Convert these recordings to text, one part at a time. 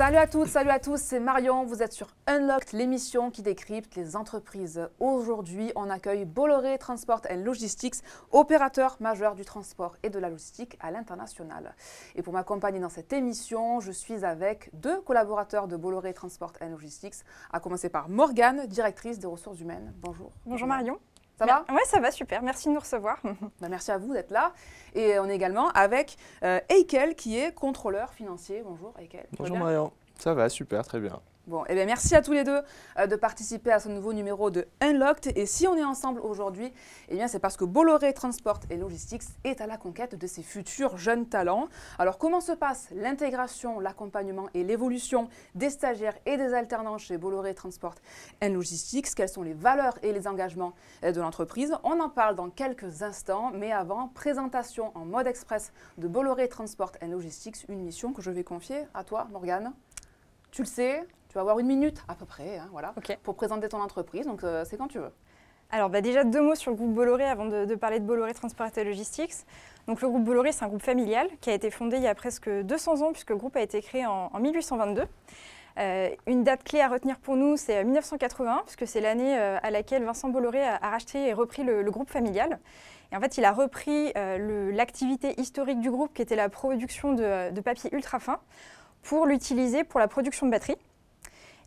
Salut à toutes, salut à tous, c'est Marion, vous êtes sur Unlocked, l'émission qui décrypte les entreprises. Aujourd'hui, on accueille Bolloré Transport & Logistics, opérateur majeur du transport et de la logistique à l'international. Et pour m'accompagner dans cette émission, je suis avec deux collaborateurs de Bolloré Transport & Logistics, à commencer par Morgane, directrice des ressources humaines. Bonjour. Bonjour Marion. Ça va? Oui, ça va, super. Merci de nous recevoir. Merci à vous d'être là. Et on est également avec Eikel, qui est contrôleur financier. Bonjour Eikel. Bonjour Marion. Ça va, super, très bien. Bon, eh bien, merci à tous les deux de participer à ce nouveau numéro de Unlocked. Et si on est ensemble aujourd'hui, eh bien, c'est parce que Bolloré Transport & Logistics est à la conquête de ses futurs jeunes talents. Alors, comment se passe l'intégration, l'accompagnement et l'évolution des stagiaires et des alternants chez Bolloré Transport & Logistics? Quelles sont les valeurs et les engagements de l'entreprise? On en parle dans quelques instants, mais avant, présentation en mode express de Bolloré Transport & Logistics, une mission que je vais confier à toi, Morgane. Tu le sais, tu vas avoir 1 minute à peu près voilà, pour présenter ton entreprise, donc c'est quand tu veux. Alors déjà 2 mots sur le groupe Bolloré avant de parler de Bolloré Transport & Logistics. Donc le groupe Bolloré, c'est un groupe familial qui a été fondé il y a presque 200 ans puisque le groupe a été créé en 1822. Une date clé à retenir pour nous, c'est 1981 puisque c'est l'année à laquelle Vincent Bolloré a racheté et repris le groupe familial. Et en fait, il a repris l'activité historique du groupe qui était la production de papier ultra fin pour l'utiliser pour la production de batteries.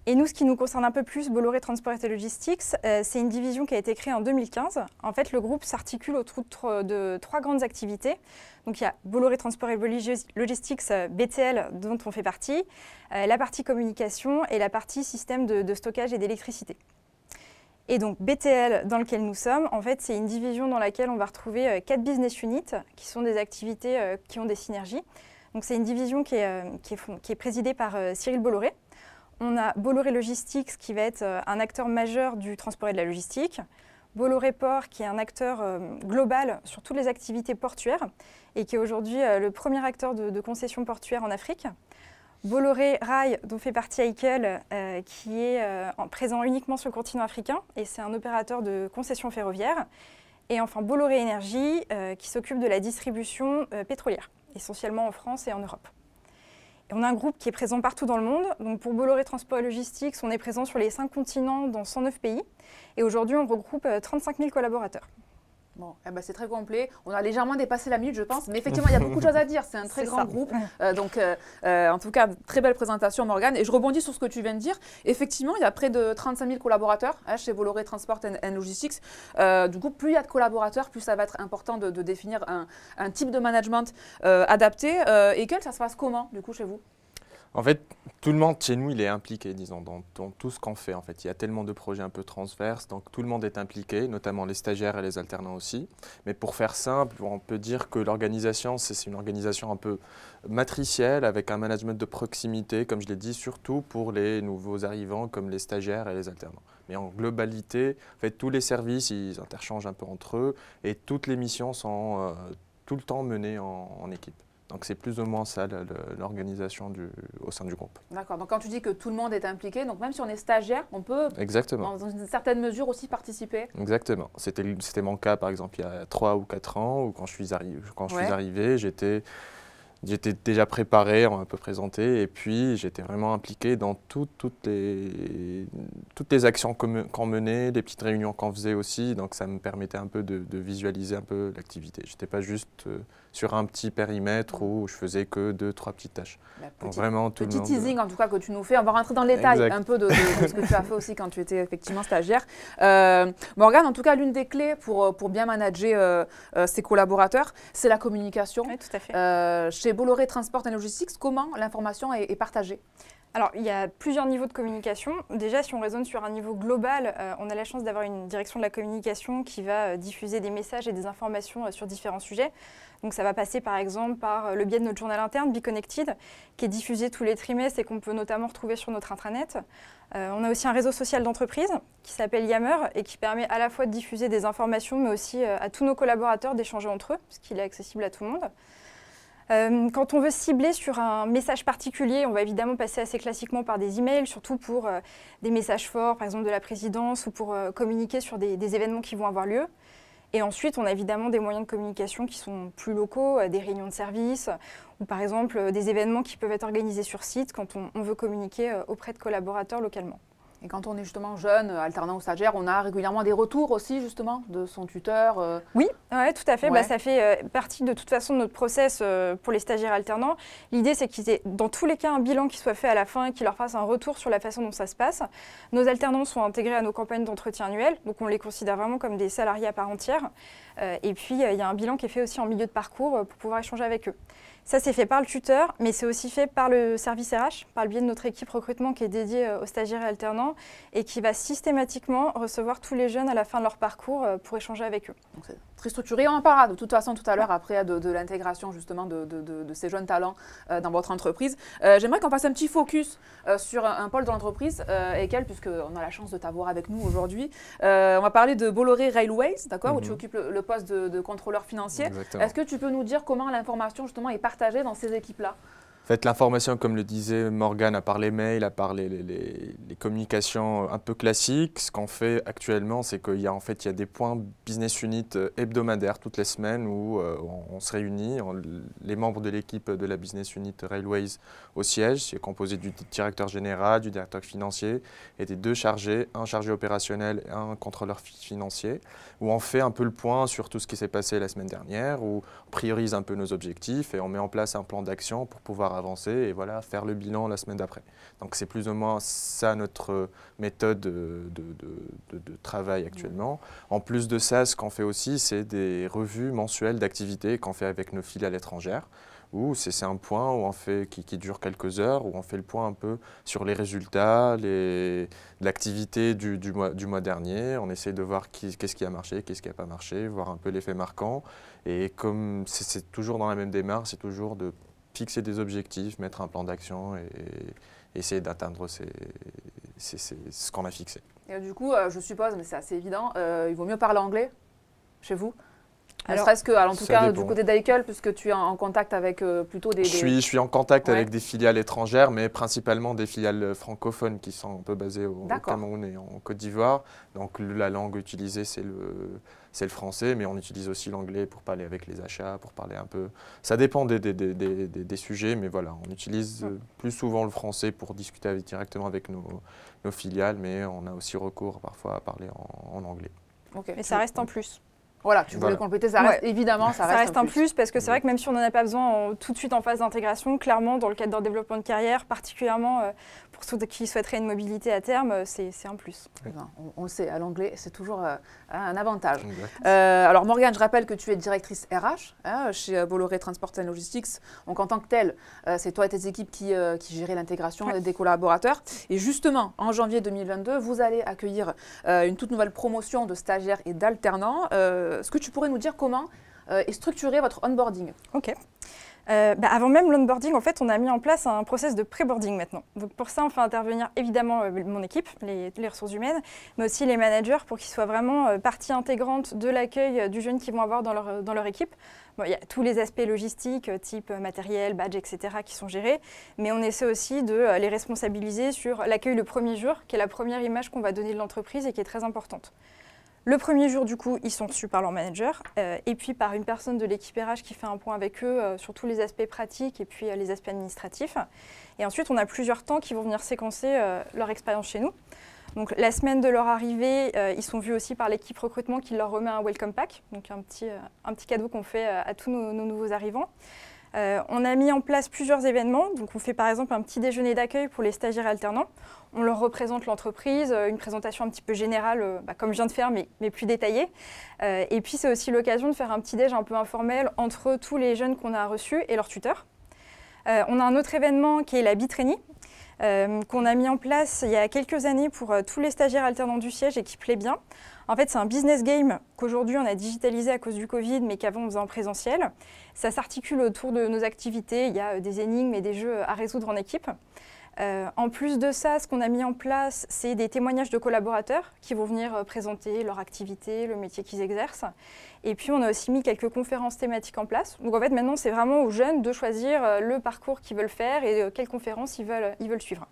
Et nous, ce qui nous concerne un peu plus, Bolloré Transport & Logistics, c'est une division qui a été créée en 2015. En fait, le groupe s'articule autour de 3 grandes activités. Donc, il y a Bolloré Transport & Logistics, BTL, dont on fait partie, la partie communication et la partie système de stockage et d'électricité. Et donc, BTL, dans lequel nous sommes, en fait, c'est une division dans laquelle on va retrouver 4 business units, qui sont des activités qui ont des synergies. Donc, c'est une division qui est présidée par Cyril Bolloré. On a Bolloré Logistics qui va être un acteur majeur du transport et de la logistique. Bolloré Port qui est un acteur global sur toutes les activités portuaires et qui est aujourd'hui le premier acteur de concession portuaire en Afrique. Bolloré Rail, dont fait partie Eikel, qui est présent uniquement sur le continent africain et c'est un opérateur de concession ferroviaire. Et enfin Bolloré Énergie qui s'occupe de la distribution pétrolière, essentiellement en France et en Europe. Et on a un groupe qui est présent partout dans le monde. Donc pour Bolloré Transport & Logistics, on est présent sur les 5 continents dans 109 pays. Et aujourd'hui, on regroupe 35 000 collaborateurs. Bon, eh ben c'est très complet. On a légèrement dépassé la minute, je pense. Mais effectivement, il y a beaucoup de choses à dire. C'est un très grand groupe. En tout cas, très belle présentation, Morgane. Et je rebondis sur ce que tu viens de dire. Effectivement, il y a près de 35 000 collaborateurs chez Bolloré Transport & Logistics. Du coup, plus il y a de collaborateurs, plus ça va être important de définir un type de management adapté. Et ça se passe comment, du coup, chez vous? En fait, tout le monde chez nous, il est impliqué, disons, dans tout ce qu'on fait. En fait, il y a tellement de projets un peu transverses, donc tout le monde est impliqué, notamment les stagiaires et les alternants aussi. Mais pour faire simple, on peut dire que l'organisation, c'est une organisation un peu matricielle, avec un management de proximité, comme je l'ai dit, surtout pour les nouveaux arrivants, comme les stagiaires et les alternants. Mais en globalité, en fait, tous les services, ils interchangent un peu entre eux, et toutes les missions sont tout le temps menées en équipe. Donc c'est plus ou moins ça l'organisation au sein du groupe. D'accord, donc quand tu dis que tout le monde est impliqué, donc même si on est stagiaire, on peut Exactement. dans une certaine mesure aussi participer. Exactement. C'était mon cas par exemple il y a 3 ou 4 ans, où quand je suis arrivé, j'étais déjà préparé, on m'a un peu présenté, et puis j'étais vraiment impliqué dans toutes les actions qu'on menait, les petites réunions qu'on faisait aussi, donc ça me permettait un peu de visualiser un peu l'activité. Je n'étais pas juste sur un petit périmètre où je faisais que 2-3 petites tâches. Petit teasing en tout cas que tu nous fais, on va rentrer dans le détail un peu de ce que tu as fait aussi quand tu étais effectivement stagiaire. Morgane, en tout cas, l'une des clés pour bien manager ses collaborateurs, c'est la communication. Oui, tout à fait. Chez Bolloré Transport & Logistics, comment l'information est partagée? Alors, il y a plusieurs niveaux de communication. Déjà, si on raisonne sur un niveau global, on a la chance d'avoir une direction de la communication qui va diffuser des messages et des informations sur différents sujets. Donc, ça va passer par exemple par le biais de notre journal interne, Be Connected, qui est diffusé tous les trimestres et qu'on peut notamment retrouver sur notre intranet. On a aussi un réseau social d'entreprise qui s'appelle Yammer et qui permet à la fois de diffuser des informations, mais aussi à tous nos collaborateurs d'échanger entre eux, parce qu'il est accessible à tout le monde. Quand on veut cibler sur un message particulier, on va évidemment passer assez classiquement par des emails, surtout pour des messages forts, par exemple de la présidence, ou pour communiquer sur des événements qui vont avoir lieu. Et ensuite, on a évidemment des moyens de communication qui sont plus locaux, des réunions de service, ou par exemple des événements qui peuvent être organisés sur site quand on veut communiquer auprès de collaborateurs localement. Et quand on est justement jeune, alternant ou stagiaire, on a régulièrement des retours aussi justement de son tuteur. Oui, ouais, tout à fait. Ouais. Ça fait partie de toute façon de notre process pour les stagiaires alternants. L'idée, c'est qu'ils aient dans tous les cas un bilan qui soit fait à la fin et qui leur fasse un retour sur la façon dont ça se passe. Nos alternants sont intégrés à nos campagnes d'entretien annuelles, donc on les considère vraiment comme des salariés à part entière. Et puis, il y a un bilan qui est fait aussi en milieu de parcours pour pouvoir échanger avec eux. Ça, c'est fait par le tuteur, mais c'est aussi fait par le service RH, par le biais de notre équipe recrutement qui est dédiée aux stagiaires et alternants et qui va systématiquement recevoir tous les jeunes à la fin de leur parcours pour échanger avec eux. Donc c'est très structuré. On en parlera de toute façon tout à l'heure après de l'intégration justement de ces jeunes talents dans votre entreprise. J'aimerais qu'on fasse un petit focus sur un pôle de l'entreprise, Ekel, puisqu'on a la chance de t'avoir avec nous aujourd'hui. On va parler de Bolloré Railways, d'accord, où tu occupes le poste de contrôleur financier. Est-ce que tu peux nous dire comment l'information justement est partagée dans ces équipes-là? En fait, l'information, comme le disait Morgane, à part les mails, à part les communications un peu classiques, ce qu'on fait actuellement, c'est qu'il y a des points business unit hebdomadaires toutes les semaines où on se réunit. Les membres de l'équipe de la business unit Railways au siège, c'est composé du directeur général, du directeur financier et des deux chargés, un chargé opérationnel et un contrôleur financier, où on fait un peu le point sur tout ce qui s'est passé la semaine dernière, où on priorise un peu nos objectifs et on met en place un plan d'action pour pouvoir avancer et voilà, faire le bilan la semaine d'après. Donc c'est plus ou moins ça notre méthode de travail actuellement. En plus de ça, ce qu'on fait aussi, c'est des revues mensuelles d'activités qu'on fait avec nos filiales étrangères, où c'est un point où on fait, qui dure quelques heures, où on fait le point un peu sur les résultats, l'activité du mois dernier. On essaie de voir qu'est-ce qui a marché, qu'est-ce qui n'a pas marché, voir un peu l'effet marquant. Et comme c'est toujours dans la même démarche, c'est toujours de fixer des objectifs, mettre un plan d'action et essayer d'atteindre ce qu'on a fixé. Et du coup, je suppose, mais c'est assez évident, il vaut mieux parler anglais chez vous? Ne Alors, serait-ce que, en tout cas, du côté d'Ekel, puisque tu es en contact avec plutôt des... Je suis en contact avec des filiales étrangères, mais principalement des filiales francophones qui sont un peu basées au Cameroun et en Côte d'Ivoire. Donc la langue utilisée, c'est le français, mais on utilise aussi l'anglais pour parler avec les achats, pour parler un peu... Ça dépend des sujets, mais voilà, on utilise plus souvent le français pour discuter directement avec nos filiales, mais on a aussi recours parfois à parler en anglais. Okay. Mais ça reste en plus. Voilà, tu voulais compléter, ça reste évidemment, ça reste un plus parce que c'est vrai que même si on n'en a pas besoin tout de suite en phase d'intégration, clairement dans le cadre d'un développement de carrière, particulièrement pour ceux qui souhaiteraient une mobilité à terme, c'est un plus. On le sait, à l'anglais, c'est toujours un avantage. Alors Morgane, je rappelle que tu es directrice RH chez Bolloré Transport & Logistics. Donc en tant que telle, c'est toi et tes équipes qui géraient l'intégration des collaborateurs. Et justement, en janvier 2022, vous allez accueillir une toute nouvelle promotion de stagiaires et d'alternants. Est-ce que tu pourrais nous dire comment est structuré votre onboarding? Ok. Avant même l'onboarding, en fait, on a mis en place un process de pré-boarding maintenant. Donc pour ça, on fait intervenir évidemment mon équipe, les ressources humaines, mais aussi les managers pour qu'ils soient vraiment partie intégrante de l'accueil du jeune qu'ils vont avoir dans leur équipe. Bon, il y a tous les aspects logistiques, type matériel, badge, etc., qui sont gérés, mais on essaie aussi de les responsabiliser sur l'accueil le premier jour, qui est la première image qu'on va donner de l'entreprise et qui est très importante. Le premier jour, du coup, ils sont reçus par leur manager et puis par une personne de l'équipe RH qui fait un point avec eux sur tous les aspects pratiques et puis les aspects administratifs. Et ensuite, on a plusieurs temps qui vont venir séquencer leur expérience chez nous. Donc, la semaine de leur arrivée, ils sont vus aussi par l'équipe recrutement qui leur remet un welcome pack, donc un petit cadeau qu'on fait à tous nos nouveaux arrivants. On a mis en place plusieurs événements. Donc, on fait par exemple un petit déjeuner d'accueil pour les stagiaires alternants. On leur représente l'entreprise, une présentation un petit peu générale, comme je viens de faire, mais plus détaillée. Et puis, c'est aussi l'occasion de faire un petit déj un peu informel entre tous les jeunes qu'on a reçus et leurs tuteurs. On a un autre événement qui est la Bitrainee, qu'on a mis en place il y a quelques années pour tous les stagiaires alternants du siège et qui plaît bien. En fait, c'est un business game qu'aujourd'hui on a digitalisé à cause du Covid, mais qu'avant on faisait en présentiel. Ça s'articule autour de nos activités. Il y a des énigmes et des jeux à résoudre en équipe. En plus de ça, ce qu'on a mis en place, c'est des témoignages de collaborateurs qui vont venir présenter leur activité, le métier qu'ils exercent. Et puis, on a aussi mis quelques conférences thématiques en place. Donc, en fait, maintenant, c'est vraiment aux jeunes de choisir le parcours qu'ils veulent faire et quelle conférence ils veulent suivre.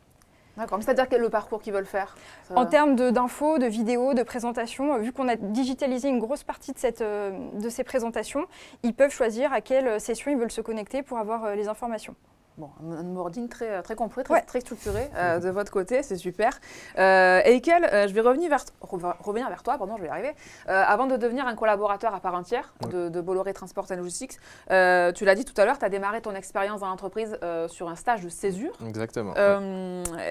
D'accord, mais c'est-à-dire quel est le parcours qu'ils veulent faire En termes d'infos, de vidéos, de présentations, vu qu'on a digitalisé une grosse partie de ces présentations, ils peuvent choisir à quelle session ils veulent se connecter pour avoir les informations. Bon, un onboarding très complet, très structuré de votre côté, c'est super. Eikel, je vais revenir vers toi, pardon, je vais y arriver. Avant de devenir un collaborateur à part entière de Bolloré Transport & Logistics, tu l'as dit tout à l'heure, tu as démarré ton expérience dans l'entreprise sur un stage de césure. Exactement.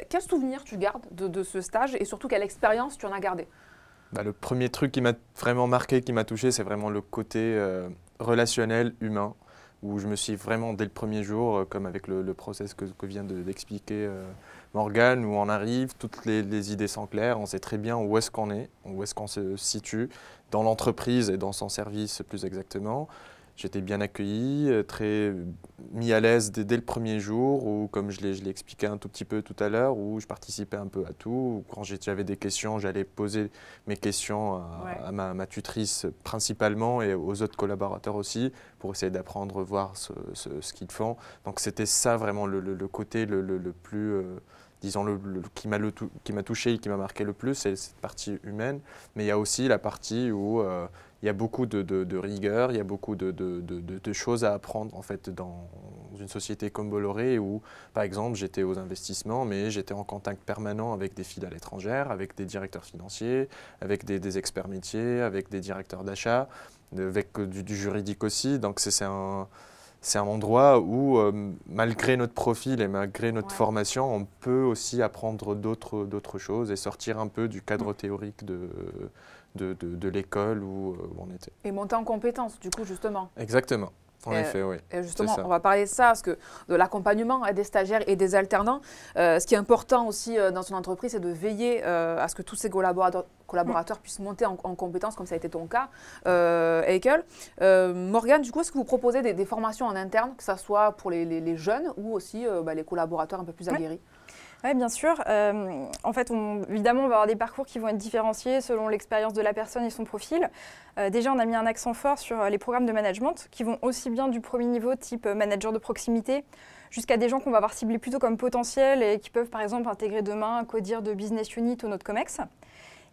Quel souvenir tu gardes de ce stage et surtout quelle expérience tu en as gardé? Le premier truc qui m'a vraiment marqué, qui m'a touché, c'est vraiment le côté relationnel, humain, où je me suis vraiment, dès le premier jour, comme avec le process que vient d'expliquer Morgane, où on arrive, toutes les idées sont claires, on sait très bien où est-ce qu'on est, où est-ce qu'on se situe, dans l'entreprise et dans son service plus exactement. J'étais bien accueilli, très mis à l'aise dès le premier jour, où, comme je l'ai expliqué un tout petit peu tout à l'heure, où je participais un peu à tout. Où quand j'avais des questions, j'allais poser mes questions à ma tutrice principalement et aux autres collaborateurs aussi, pour essayer d'apprendre, voir ce qu'ils font. Donc c'était ça vraiment le côté le plus... disons, qui m'a touché et qui m'a marqué le plus, c'est cette partie humaine. Mais il y a aussi la partie où il y a beaucoup de rigueur, il y a beaucoup de choses à apprendre en fait, dans une société comme Bolloré où, par exemple, j'étais aux investissements, mais j'étais en contact permanent avec des filiales étrangères, avec des directeurs financiers, avec des experts métiers, avec des directeurs d'achat, avec du juridique aussi. Donc c'est un endroit où, malgré notre profil et malgré notre formation, on peut aussi apprendre d'autres choses et sortir un peu du cadre théorique de l'école où on était. Et monter en compétences, du coup, justement. Exactement. En effet, oui. Et justement, on va parler de ça, parce que de l'accompagnement des stagiaires et des alternants. Ce qui est important aussi dans une entreprise, c'est de veiller à ce que tous ces collaborateurs puissent monter en compétences, comme ça a été ton cas, Eikel. Morgane, du coup, est-ce que vous proposez des formations en interne, que ce soit pour les jeunes ou aussi les collaborateurs un peu plus aguerris? Oui, bien sûr. En fait, évidemment, on va avoir des parcours qui vont être différenciés selon l'expérience de la personne et son profil. Déjà, on a mis un accent fort sur les programmes de management qui vont aussi bien du premier niveau, type manager de proximité, jusqu'à des gens qu'on va avoir ciblés plutôt comme potentiels et qui peuvent, par exemple, intégrer demain un codir de business unit ou notre COMEX.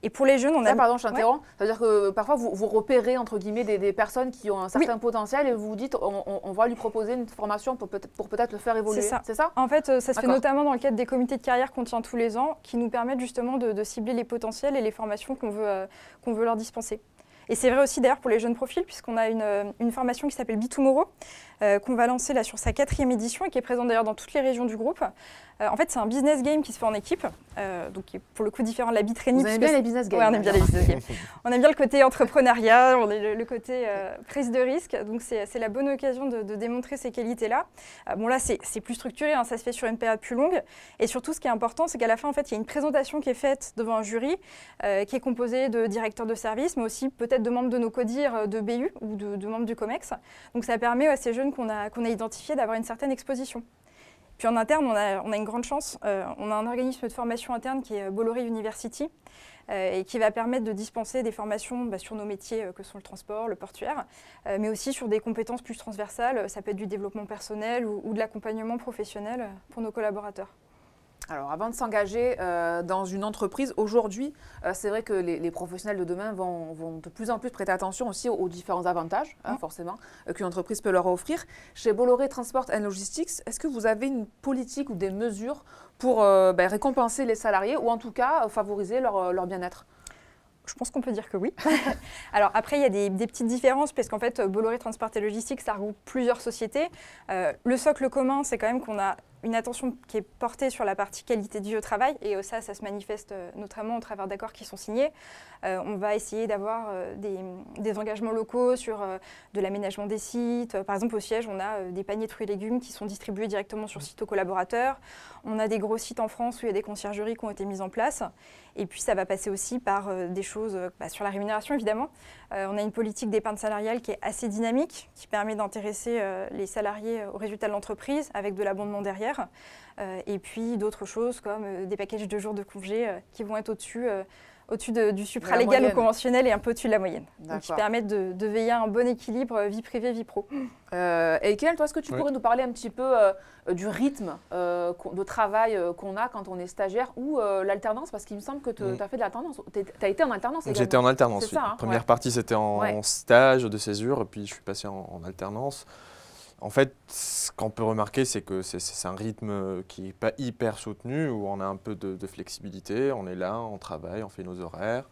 Et pour les jeunes, on a... Pardon, je t'interromps. C'est-à-dire que parfois, vous repérez, entre guillemets, des personnes qui ont un certain potentiel et vous vous dites, on va lui proposer une formation pour peut-être le faire évoluer. C'est ça? En fait, ça se fait notamment dans le cadre des comités de carrière qu'on tient tous les ans, qui nous permettent justement de cibler les potentiels et les formations qu'on veut leur dispenser. Et c'est vrai aussi d'ailleurs pour les jeunes profils, puisqu'on a une formation qui s'appelle Be Tomorrow, qu'on va lancer là sur sa 4e édition et qui est présente d'ailleurs dans toutes les régions du groupe. En fait, c'est un business game qui se fait en équipe, donc qui est pour le coup différent de la Bitraining. Vous aimez bien les business games? Oui, on aime bien les business games. On aime bien le côté entrepreneuriat, on a le côté prise de risque, donc c'est la bonne occasion de démontrer ces qualités-là. Bon là, c'est plus structuré, hein, ça se fait sur une période plus longue, et surtout ce qui est important, c'est qu'à la fin, en fait, il y a une présentation qui est faite devant un jury, qui est composé de directeurs de service, mais aussi peut-être de membres de nos codires de BU ou de membres du COMEX. Donc ça permet à ces jeunes qu'on a identifiés d'avoir une certaine exposition. Puis en interne, on a une grande chance. On a un organisme de formation interne qui est Bolloré University et qui va permettre de dispenser des formations sur nos métiers que sont le transport, le portuaire, mais aussi sur des compétences plus transversales. Ça peut être du développement personnel ou de l'accompagnement professionnel pour nos collaborateurs. Alors, avant de s'engager dans une entreprise, aujourd'hui, c'est vrai que les professionnels de demain vont de plus en plus prêter attention aussi aux différents avantages, forcément, qu'une entreprise peut leur offrir. Chez Bolloré Transport & Logistics, est-ce que vous avez une politique ou des mesures pour récompenser les salariés ou en tout cas favoriser leur bien-être ? Je pense qu'on peut dire que oui. Alors après, il y a des petites différences parce qu'en fait, Bolloré Transport & Logistics, ça regroupe plusieurs sociétés. Le socle commun, c'est quand même qu'on a une attention qui est portée sur la partie qualité de vie au travail et ça se manifeste notamment au travers d'accords qui sont signés. On va essayer d'avoir des engagements locaux sur de l'aménagement des sites. Par exemple, au siège, on a des paniers de fruits et légumes qui sont distribués directement sur site aux collaborateurs. On a des gros sites en France où il y a des conciergeries qui ont été mises en place. Et puis, ça va passer aussi par des choses sur la rémunération, évidemment. On a une politique d'épargne salariale qui est assez dynamique, qui permet d'intéresser les salariés aux résultats de l'entreprise avec de l'abondement derrière. Et puis d'autres choses comme des packages de jours de congé qui vont être au-dessus au-dessus du supralégal ou conventionnel et un peu au-dessus de la moyenne. Donc, qui permettent de veiller à un bon équilibre vie privée, vie pro. Eikel, toi, est-ce que tu pourrais nous parler un petit peu du rythme de travail qu'on a quand on est stagiaire ou l'alternance? Parce qu'il me semble que tu as fait de l'alternance. Tu as été en alternance également. J'étais en alternance, oui. Ça, hein, Première partie, c'était en stage de césure, et puis je suis passé en alternance. En fait, ce qu'on peut remarquer, c'est que c'est un rythme qui n'est pas hyper soutenu, où on a un peu de flexibilité. On est là, on travaille, on fait nos horaires.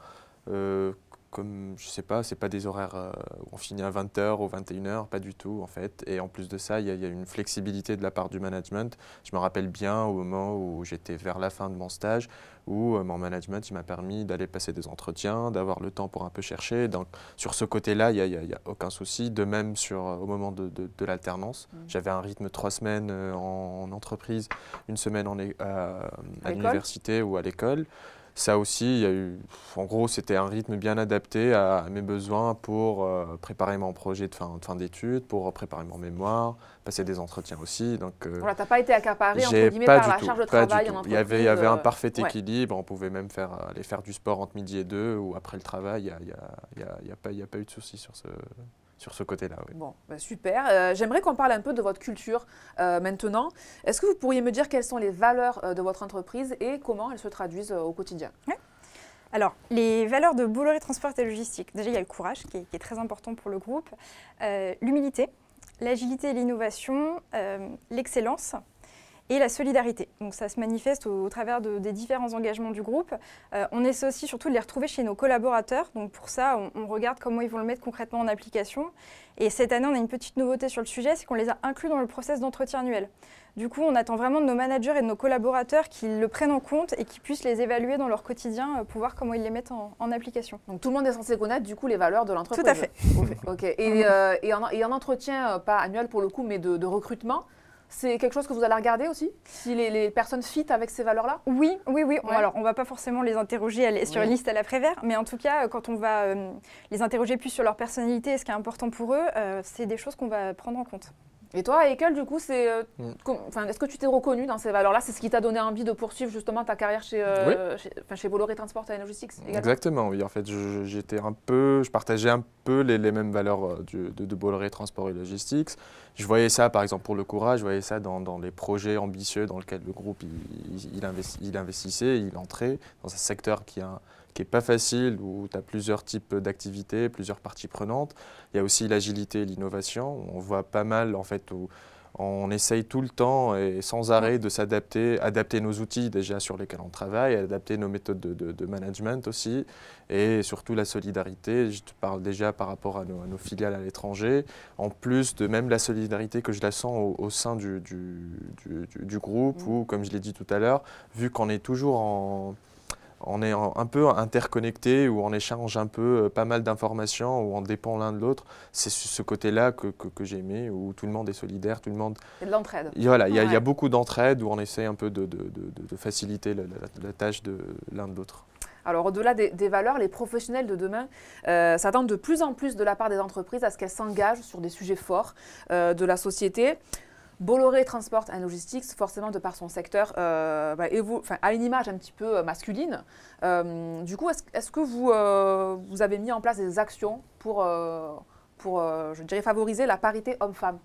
Comme, je sais pas, c'est pas des horaires où on finit à 20h ou 21h, pas du tout en fait. Et en plus de ça, il y a une flexibilité de la part du management. Je me rappelle bien au moment où j'étais vers la fin de mon stage, où mon management il m'a permis d'aller passer des entretiens, d'avoir le temps pour un peu chercher. Donc sur ce côté-là, il y a aucun souci. De même au moment de l'alternance, j'avais un rythme 3 semaines en entreprise, 1 semaine à l'université ou à l'école. Ça aussi, il y a eu, en gros, c'était un rythme bien adapté à mes besoins pour préparer mon projet de fin d'études, pour préparer mon mémoire, passer des entretiens aussi. Donc, voilà, tu n'as pas été accaparé entre guillemets par la charge de travail en entreprise. Il y avait un parfait équilibre. On pouvait même aller faire du sport entre midi et 2 ou après le travail. Il n'y a pas eu de souci sur ce côté-là. Oui. Bon, bah super. J'aimerais qu'on parle un peu de votre culture maintenant. Est-ce que vous pourriez me dire quelles sont les valeurs de votre entreprise et comment elles se traduisent au quotidien? Oui. Alors, les valeurs de Bolloré Transport et Logistique, déjà il y a le courage qui est très important pour le groupe, l'humilité, l'agilité et l'innovation, l'excellence et la solidarité. Donc ça se manifeste au travers des différents engagements du groupe. On essaie aussi surtout de les retrouver chez nos collaborateurs. Donc pour ça, on regarde comment ils vont le mettre concrètement en application. Et cette année, on a une petite nouveauté sur le sujet, c'est qu'on les a inclus dans le process d'entretien annuel. Du coup, on attend vraiment de nos managers et de nos collaborateurs qu'ils le prennent en compte et qu'ils puissent les évaluer dans leur quotidien pour voir comment ils les mettent en application. Donc tout le monde est censé connaître du coup les valeurs de l'entreprise. Tout à fait. Ok. Et en entretien, pas annuel pour le coup, mais de recrutement, c'est quelque chose que vous allez regarder aussi? Si les personnes fit avec ces valeurs-là? Oui. Ouais. Alors, on ne va pas forcément les interroger sur une liste à l'après-vert, mais en tout cas, quand on va les interroger plus sur leur personnalité et ce qui est important pour eux, c'est des choses qu'on va prendre en compte. Et toi, Eikel, du coup, est-ce que tu t'es reconnu dans ces valeurs-là? C'est ce qui t'a donné envie de poursuivre justement ta carrière chez Bolloré Transport et Logistics également? Exactement, oui. En fait, je partageais un peu les mêmes valeurs de Bolloré Transport et Logistics. Je voyais ça, par exemple, pour le courage, je voyais ça dans les projets ambitieux dans lesquels le groupe il investissait, il entrait dans un secteur qui n'est pas facile, où tu as plusieurs types d'activités, plusieurs parties prenantes. Il y a aussi l'agilité et l'innovation. On voit pas mal, en fait, où on essaye tout le temps et sans arrêt de s'adapter, adapter nos outils déjà sur lesquels on travaille, adapter nos méthodes de management aussi, et surtout la solidarité. Je te parle déjà par rapport à nos filiales à l'étranger, en plus de même la solidarité que je la sens au sein du groupe, où, comme je l'ai dit tout à l'heure, vu qu'on est toujours on est un peu interconnectés, où on échange un peu pas mal d'informations, où on dépend l'un de l'autre. C'est ce côté-là que j'ai aimé, où tout le monde est solidaire, tout le monde… Et de l'entraide. Voilà, il y a beaucoup d'entraide, où on essaie un peu de faciliter la tâche de l'un de l'autre. Alors au-delà des valeurs, les professionnels de demain s'attendent de plus en plus de la part des entreprises à ce qu'elles s'engagent sur des sujets forts de la société. Bolloré Transport and Logistics, forcément de par son secteur, a une image un petit peu masculine. Du coup, est-ce que vous avez mis en place des actions pour je dirais, favoriser la parité homme-femme?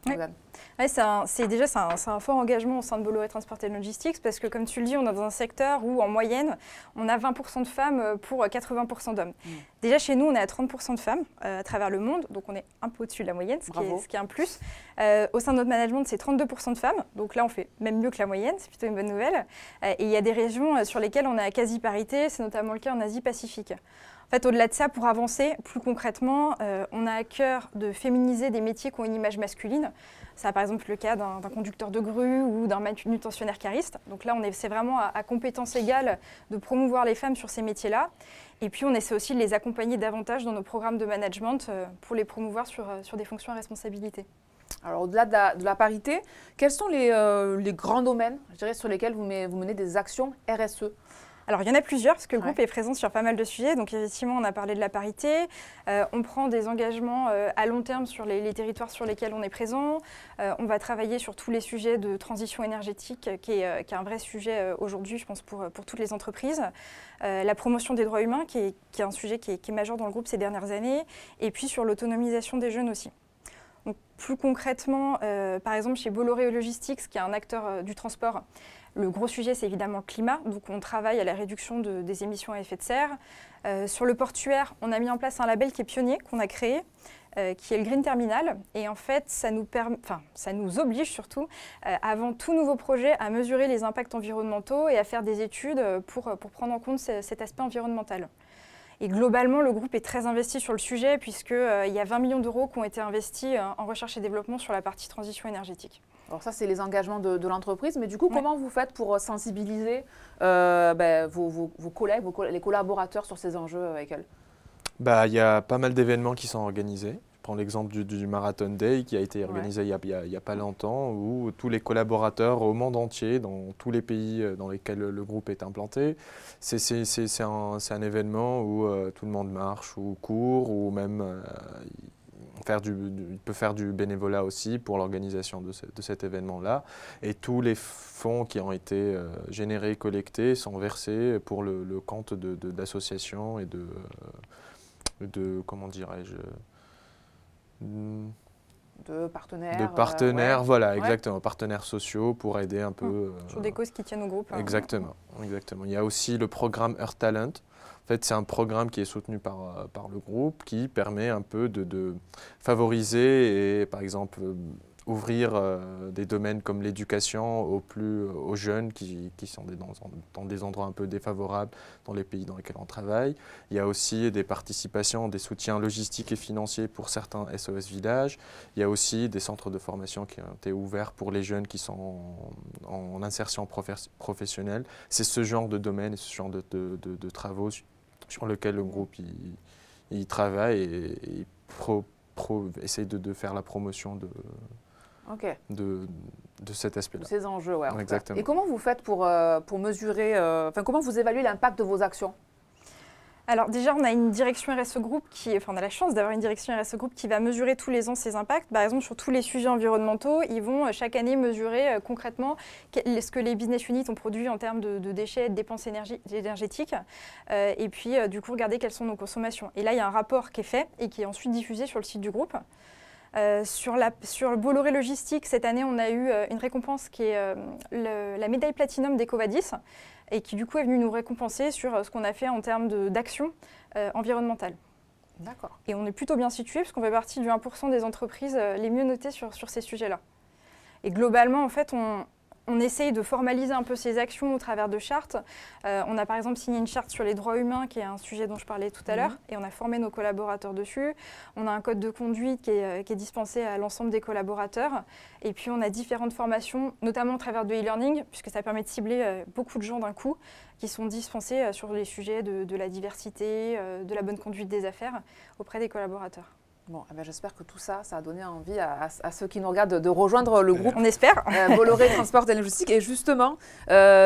Ouais, c'est un fort engagement au sein de Bolloré Transport and Logistics parce que, comme tu le dis, on est dans un secteur où, en moyenne, on a 20% de femmes pour 80% d'hommes. Déjà, chez nous, on est à 30% de femmes à travers le monde, donc on est un peu au-dessus de la moyenne, ce qui est un plus. Au sein de notre management, c'est 32% de femmes, donc là, on fait même mieux que la moyenne, c'est plutôt une bonne nouvelle. Et il y a des régions sur lesquelles on est à quasi-parité, c'est notamment le cas en Asie-Pacifique. En fait, au-delà de ça, pour avancer plus concrètement, on a à cœur de féminiser des métiers qui ont une image masculine. Ça a par exemple le cas d'un conducteur de grue ou d'un manutentionnaire cariste. Donc là, c'est vraiment à compétences égales de promouvoir les femmes sur ces métiers-là. Et puis, on essaie aussi de les accompagner davantage dans nos programmes de management pour les promouvoir sur des fonctions à responsabilité. Alors, au-delà de la parité, quels sont les grands domaines, je dirais, sur lesquels vous menez des actions RSE? Alors, il y en a plusieurs, parce que le groupe est présent sur pas mal de sujets. Donc, effectivement, on a parlé de la parité. On prend des engagements à long terme sur les territoires sur lesquels on est présent. On va travailler sur tous les sujets de transition énergétique, qui est un vrai sujet aujourd'hui, je pense, pour toutes les entreprises. La promotion des droits humains, qui est un sujet qui est majeur dans le groupe ces dernières années. Et puis, sur l'autonomisation des jeunes aussi. Donc, plus concrètement, par exemple, chez Bolloré Logistics, qui est un acteur du transport, le gros sujet, c'est évidemment le climat. Donc, on travaille à la réduction des émissions à effet de serre. Sur le portuaire, on a mis en place un label qui est pionnier, qu'on a créé, qui est le Green Terminal. Et en fait, ça nous oblige surtout, avant tout nouveau projet, à mesurer les impacts environnementaux et à faire des études pour prendre en compte cet aspect environnemental. Et globalement, le groupe est très investi sur le sujet, puisqu'il y a 20 millions d'euros qui ont été investis en recherche et développement sur la partie transition énergétique. Alors ça, c'est les engagements de l'entreprise. Mais du coup, comment vous faites pour sensibiliser vos collègues, les collaborateurs sur ces enjeux avec elles? Il y a pas mal d'événements qui sont organisés. Je prends l'exemple du Marathon Day qui a été organisé il y a pas longtemps, où tous les collaborateurs au monde entier, dans tous les pays dans lesquels le groupe est implanté, c'est un événement où tout le monde marche ou court, ou même il peut faire du bénévolat aussi pour l'organisation de cet événement-là. Et tous les fonds qui ont été générés, collectés, sont versés pour le compte d'associations et de comment dirais-je, de partenaires. De partenaires, voilà, exactement, partenaires sociaux pour aider un peu. Sur des causes qui tiennent au groupe. Exactement, exactement. Il y a aussi le programme Earth Talent. En fait, c'est un programme qui est soutenu par le groupe, qui permet un peu de favoriser et, par exemple, ouvrir des domaines comme l'éducation aux jeunes qui sont dans des endroits un peu défavorables dans les pays dans lesquels on travaille. Il y a aussi des participations, des soutiens logistiques et financiers pour certains SOS Villages. Il y a aussi des centres de formation qui ont été ouverts pour les jeunes qui sont en insertion professionnelle. C'est ce genre de domaine et ce genre de travaux sur lesquels le groupe il travaille et essaye de faire la promotion de cet aspect-là. Ces enjeux, oui. Exactement. Et comment vous faites pour mesurer, comment vous évaluez l'impact de vos actions? Alors déjà, on a une direction RSE Group on a la chance d'avoir une direction RSE Group qui va mesurer tous les ans ces impacts. Par exemple, sur tous les sujets environnementaux, ils vont chaque année mesurer concrètement ce que les business units ont produit en termes de déchets, de dépenses énergétiques, et puis du coup regarder quelles sont nos consommations. Et là, il y a un rapport qui est fait et qui est ensuite diffusé sur le site du groupe. Sur le Bolloré Logistics, cette année, on a eu une récompense qui est la médaille Platinum d'EcoVadis, et qui du coup est venue nous récompenser sur ce qu'on a fait en termes d'action environnementale. D'accord. Et on est plutôt bien situé, parce qu'on fait partie du 1% des entreprises les mieux notées sur ces sujets-là. Et globalement, en fait, on essaye de formaliser un peu ces actions au travers de chartes. On a par exemple signé une charte sur les droits humains, qui est un sujet dont je parlais tout à l'heure, et on a formé nos collaborateurs dessus. On a un code de conduite qui est dispensé à l'ensemble des collaborateurs. Et puis on a différentes formations, notamment au travers de e-learning, puisque ça permet de cibler beaucoup de gens d'un coup, qui sont dispensés sur les sujets de la diversité, de la bonne conduite des affaires auprès des collaborateurs. Bon, j'espère que tout ça a donné envie à ceux qui nous regardent de rejoindre le groupe. On espère. Bolloré Transport et Logistique. Et justement,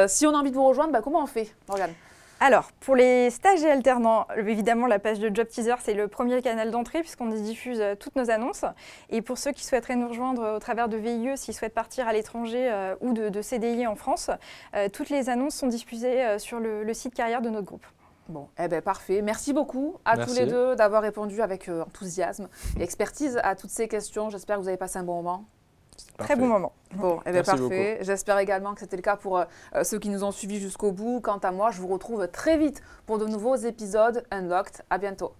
si on a envie de vous rejoindre, comment on fait, Morgane? Alors, pour les stages et alternants, évidemment, la page de Job Teaser, c'est le premier canal d'entrée puisqu'on y diffuse toutes nos annonces. Et pour ceux qui souhaiteraient nous rejoindre au travers de VIE, s'ils souhaitent partir à l'étranger ou de CDI en France, toutes les annonces sont diffusées sur le site carrière de notre groupe. Bon, parfait. Merci beaucoup à tous les deux d'avoir répondu avec enthousiasme et expertise à toutes ces questions. J'espère que vous avez passé un bon moment. Très bon moment. Bon, parfait. J'espère également que c'était le cas pour ceux qui nous ont suivis jusqu'au bout. Quant à moi, je vous retrouve très vite pour de nouveaux épisodes Unlocked. À bientôt.